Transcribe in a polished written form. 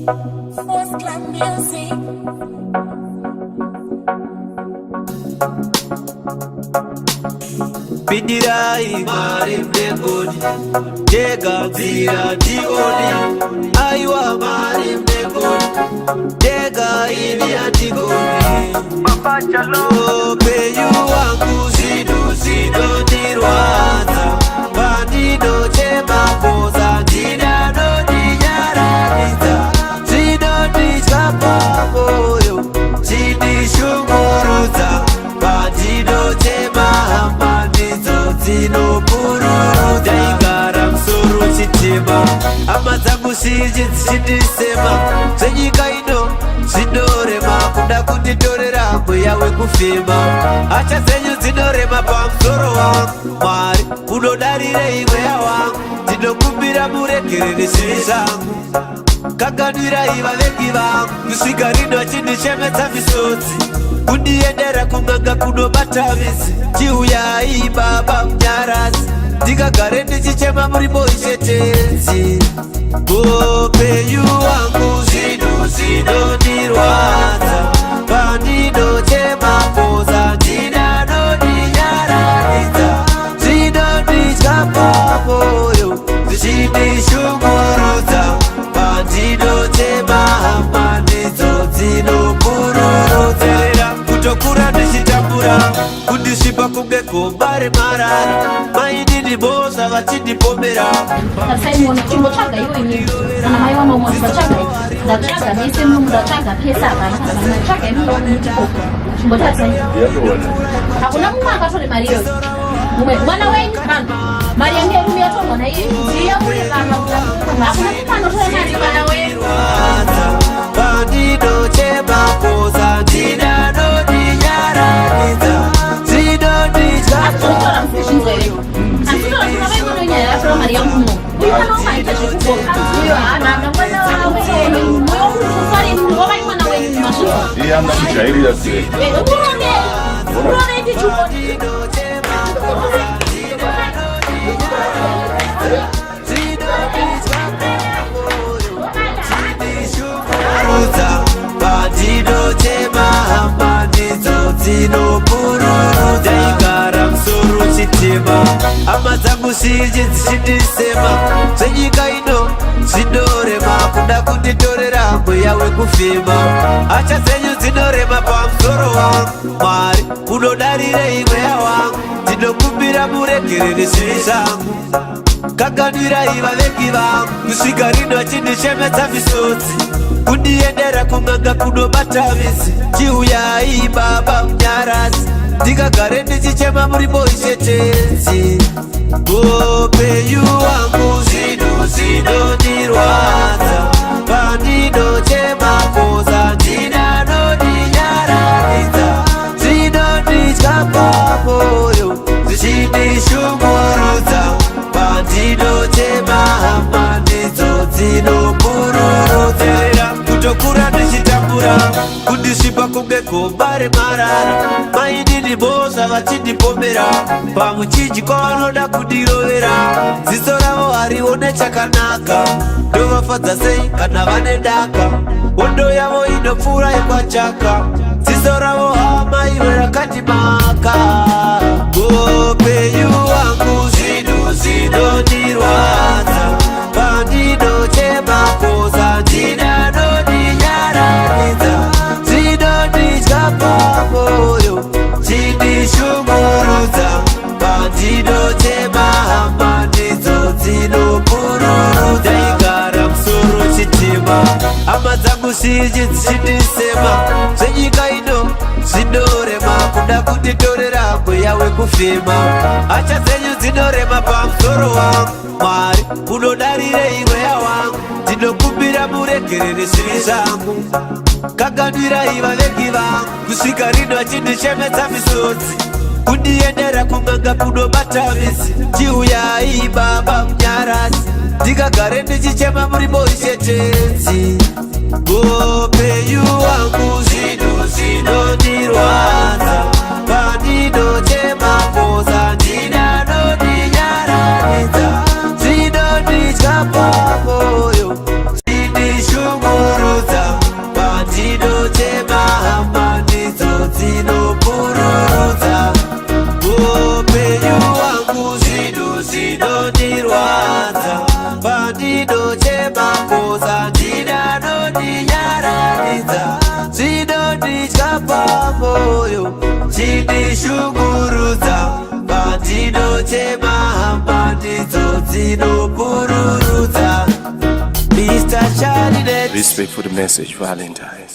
First Club Music. Bidirai mari mdengoni, dega zira digoni. Aiwa mari mdengoni, dega ili adigoni. Papa chalo peyu wangu zido nirwaza. Bandido chema poza no dinyaraniza. Zido nishapa moyo, zidi shunguruza. Bandido chema zino puru daigara msuru chitima amazangu shiji zishindisema zenyika ino zinorema kuda kunditorera mweyawe kufima acha zenyu zinorema pa msoro wangu Mwari unodarire imweya wangu zinokumbira murekerere shiri zangu kaganira iva vengi vangu kusvika rino achindishemetsa misodzi kundiendera kunganga kunobata visi chiuyai baba munyarasi ndikagare ndichichema muri boishetenzi upenyu wangu zinondirwadza pandinochema poza ndinanodinyararidza zvinonditya pamoyo zvichindishungurudza pandinochema hama ndidzo dzinokururudza kutokura ndichitambura kundisvipa kunge gomba remarara maini bosa vachindipomera Saimona chimbotsvaga iwe kana maiwana umwe ndatsvaga ndatsvaga nese munhu ndatsvaga pesa kana ndatsvaga imwe chimbotsvaga hakuna mumwe akatore mari iyoyo mumwe mwana wenyu vanhu mari yangu yerume yatorwa naiye ndiye kuri vanhu hakuna mumwe anotora mari mwana wenyu pandinochema poza ndinanodinyararidza zvinonditya atotora musezvinzwere asitora kuna vaimwana wenyaya yatora mari yangu muno uyu kana umaita zvekuboka hana mwana wawe mwoyo kufareni wavai mwana wenyu masvitsa iye angamujairira sei urone ndichuko pandinochema hama ndidzo dzinopururudza igara musoro chitima hama dzangu zhinji dzichindisema zvenyika ino zvinorema kuda kunditorera mweya wekufema acha dzenyu dzinorema pamusoro wangu Mwari unodarire imweya wangu ndinokumbira muregerere zvivi zvangu kaganira iva vengi vangu kusvika rino achindishemetsa misodzi kundiendera kunganga kunobata visi chiuyai baba munyarasi ndikagare ndichichema muri boishetenzi upenyu wangu zinondirwadza pandinochema poza ndinanodinyararidza zvinonditya pamoyo zvichindishungurudza pandinochema hama ndidzo dzinopururudza kutokura ndichitambura kundisvipa kunge gomba remarara maini bosa vachindipomera pamuchinji kwavanoda kundirovera ziso ravo harione chakanaka ndovafadza sei kana vane daka hondo yavo inopfuura yekwachaka ziso ravo hama iwe rakandimaka upenyu wangu zinondirwadza pandinochema poza ndinanodinyararidza zvinonditya pamoyo zvichindishungurudza pandinochema hama ndidzo dzinopururudza igara musoro chitima hama dzangu zhinji dzichindisema zvenyika ino zvinorema kuda kunditorera mweya wekufema acha dzenyu dzinorema pamusoro wangu Mwari unodarire imweya wangu ndinokumbira muregerere zvivi zvangu kaganira iva vengi vangu kusvika rino achindishemetsa misodzi kundiendera kunganga kunobata visi chiuyai baba munyarasi ndikagare ndichichema muri boishetenzi upenyu wangu zinondirwadza pandinochema poza ndinanodinyararidza zvinonditya pamoyo zvichindishungurudza zinopururudza. Upenyu wangu zvinondirwadza, pandinochemapoza ndinanondinyaradza, zvinonditya pamoyo chindishungurudza, pandinochema hamba ndidzo dzinopururudza. Mr. Charlie, Respect for the message, Valentine's.